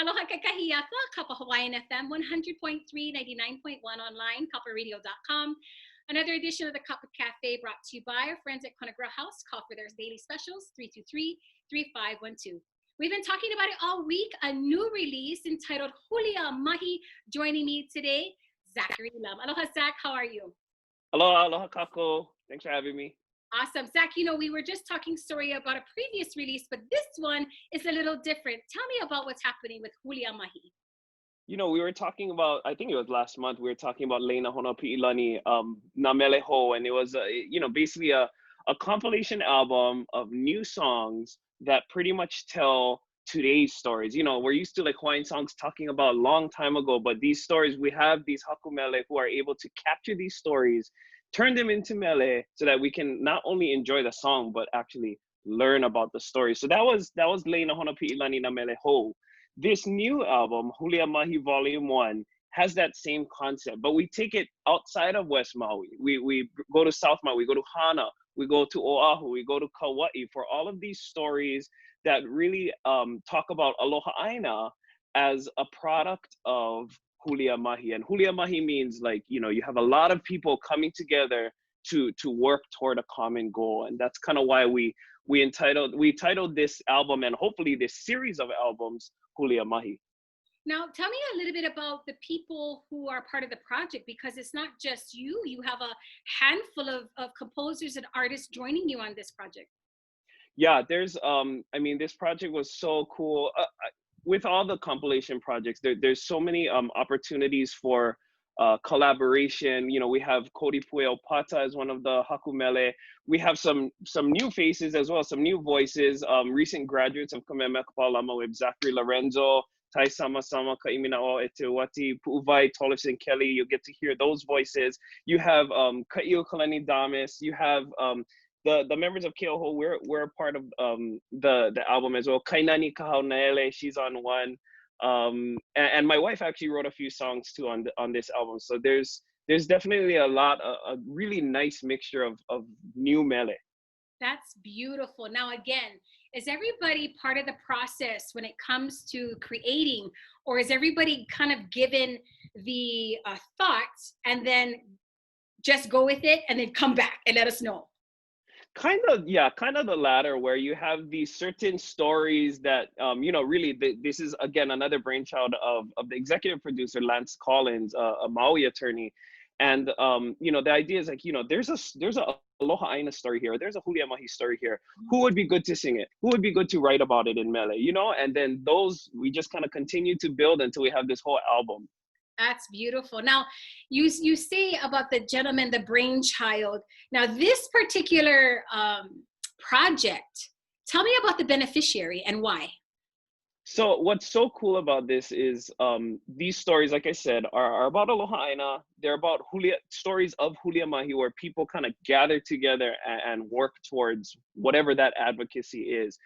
Aloha kakahiaka, Kapa Hawaiian FM 100.3, 99.1 online, kaparadio.com. Another edition of the Kapacafe brought to you by our friends at Kona House. Call for their daily specials, 323-3512. We've been talking about it all week. A new release entitled Hulia Mahi. Joining me today, Zac Lum. Aloha, Zac. How are you? Aloha, aloha, kako. Thanks for having me. Awesome. Zac, you know, we were just talking, sorry, about a previous release, but this one is a little different. Tell me about what's happening with Hulia Mahi. You know, we were talking about, I think it was last month, we were talking about Leina Hona Pi'ilani, Na Mele Ho, and it was, basically a compilation album of new songs that pretty much tell today's stories. You know, we're used to like Hawaiian songs talking about a long time ago, but these stories, we have these hakumele who are able to capture these stories, turn them into mele so that we can not only enjoy the song, but actually learn about the story. So that was Leina Hona Pi'ilani Na Mele Ho. This new album, Hulia Mahi Volume 1, has that same concept, but we take it outside of West Maui. We go to South Maui, we go to Hana, we go to Oahu, we go to Kauai for all of these stories that really talk about aloha aina as a product of Hulia Mahi. And Hulia Mahi means like, you know, you have a lot of people coming together to work toward a common goal. And that's kind of why we titled this album and hopefully this series of albums Hulia Mahi. Now, tell me a little bit about the people who are part of the project, because it's not just you. You have a handful of composers and artists joining you on this project. Yeah, there's, this project was so cool. With all the compilation projects, there's so many opportunities for collaboration. You know, we have Kodi Pueo Pata as one of the hakumele. We have some new faces as well, some new voices. Recent graduates of Kameme Kapalama with Zachary Lorenzo, Tai Sama Sama, Kaimina'o Etewati, Pu'uvai, Tollerson Kelly. You'll get to hear those voices. You have Ka'iu Kalani Damis. You have the members of Keauhou. We're a part of the album as well. Kainani Kahaunaele, she's on one. And my wife actually wrote a few songs too on this album. So there's definitely a really nice mixture of new mele. That's beautiful. Now, again, is everybody part of the process when it comes to creating, or is everybody kind of given the thoughts and then just go with it and then come back and let us know? Kind of the latter, where you have these certain stories that, really, this is, again, another brainchild of the executive producer, Lance Collins, a Maui attorney. And, the idea is like, there's a Aloha Aina story here. There's a Hulia Mahi story here. Who would be good to sing it? Who would be good to write about it in mele, And then those, we just kind of continue to build until we have this whole album. That's beautiful. Now, you say about the gentleman, the brainchild. Now, this particular project, tell me about the beneficiary and why. So what's so cool about this is these stories, like I said, are about Aloha Aina. They're about stories of Hulia Mahi, where people kind of gather together and work towards whatever that advocacy is.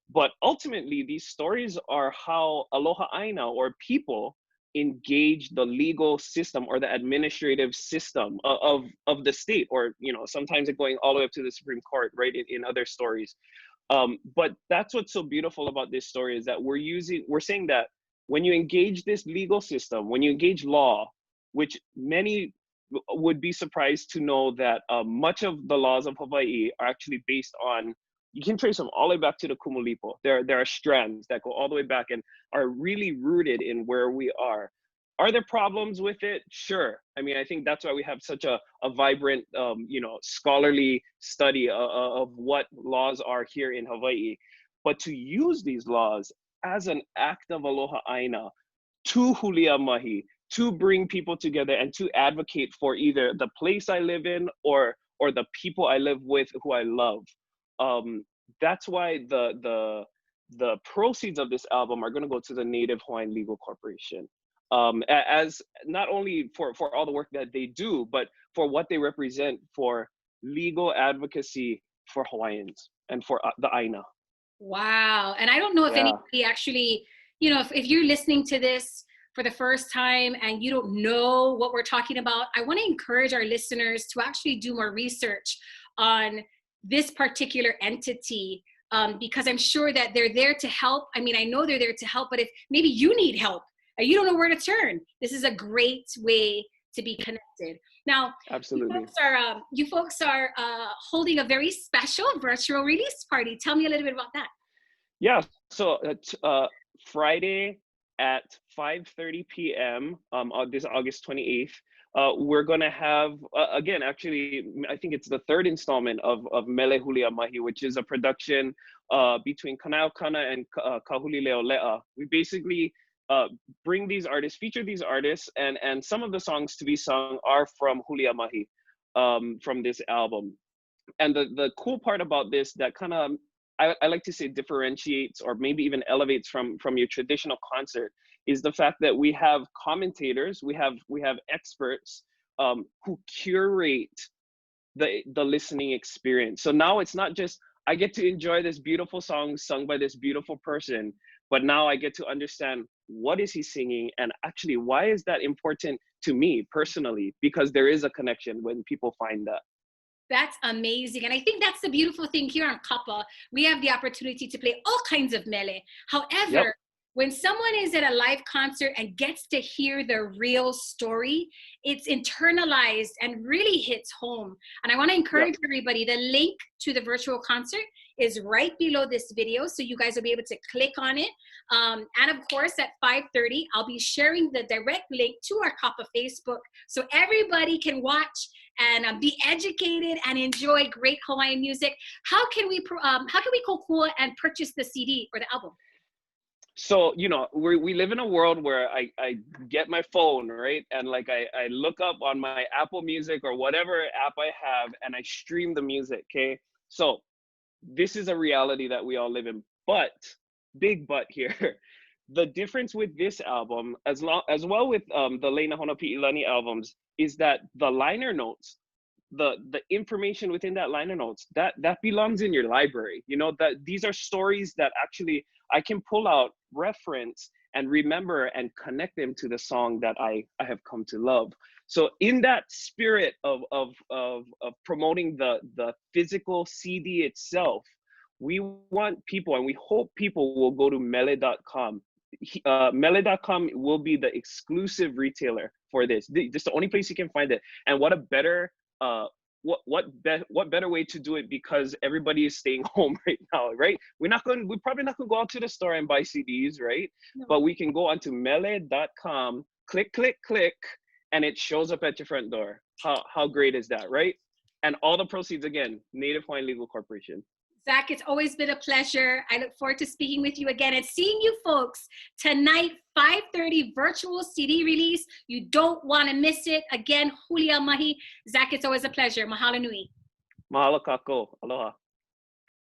But ultimately, these stories are how Aloha Aina, or people, engage the legal system or the administrative system of the state, or sometimes it going all the way up to the Supreme Court, right, in other stories. But that's what's so beautiful about this story, is that we're saying that when you engage this legal system, when you engage law, which many would be surprised to know that much of the laws of Hawaii are actually based on, you can trace them all the way back to the Kumulipo. There are strands that go all the way back and are really rooted in where we are. Are there problems with it? Sure. I mean, I think that's why we have such a vibrant, scholarly study of what laws are here in Hawaii. But to use these laws as an act of Aloha Aina to Hulia Mahi, to bring people together and to advocate for either the place I live in or the people I live with who I love. That's why the proceeds of this album are going to go to the Native Hawaiian Legal Corporation, as not only for all the work that they do, but for what they represent for legal advocacy for Hawaiians and for the Aina. Wow. And I don't know if anybody actually, if you're listening to this for the first time and you don't know what we're talking about, I want to encourage our listeners to actually do more research on this particular entity because I'm sure that they're there to help. I mean, I know they're there to help, but if maybe you need help or you don't know where to turn, this is a great way to be connected. Now, Absolutely. you folks are holding a very special virtual release party. Tell me a little bit about that. Yeah, so Friday at 5:30 p.m. This August 28th, we're gonna have again. Actually, I think it's the third installment of Mele Hulia Mahi, which is a production between Kanao Kana and Kahuli Leolea. We basically bring these artists, feature these artists, and some of the songs to be sung are from Hulia Mahi, from this album. And the cool part about this that kind of I like to say differentiates or maybe even elevates from your traditional concert is the fact that we have commentators, we have experts who curate the listening experience. So now it's not just I get to enjoy this beautiful song sung by this beautiful person, but now I get to understand what is he singing and actually why is that important to me personally, because there is a connection when people find that. That's amazing. And I think that's the beautiful thing here on Kapa. We have the opportunity to play all kinds of mele. However, Yep. when someone is at a live concert and gets to hear the real story, it's internalized and really hits home. And I want to encourage everybody, the link to the virtual concert is right below this video. So you guys will be able to click on it. And of course, at 5:30, I'll be sharing the direct link to our Kapa Facebook so everybody can watch and be educated and enjoy great Hawaiian music. How can we kokua and purchase the CD or the album? So, we live in a world where I get my phone, right? And like I look up on my Apple Music or whatever app I have and I stream the music, okay? So this is a reality that we all live in, but, big but here, the difference with this album, as well with the Leina Honopi Ilani albums, is that the liner notes, the information within that liner notes, that belongs in your library. That these are stories that actually I can pull out, reference, and remember and connect them to the song that I have come to love. So in that spirit of promoting the physical CD itself, we want people, and we hope people will go to mele.com. Mele.com will be the exclusive retailer for this. This is the only place you can find it. And what a better what better way to do it, because everybody is staying home right now, right? We're probably not gonna go out to the store and buy CDs, right? No. But we can go onto mele.com, click, and it shows up at your front door. How great is that, right? And all the proceeds, again, Native Hawaiian Legal Corporation. Zac, it's always been a pleasure. I look forward to speaking with you again and seeing you folks tonight, 5:30 virtual CD release. You don't want to miss it. Again, Hulia Mahi. Zac, it's always a pleasure. Mahalo nui. Mahalo kako. Aloha.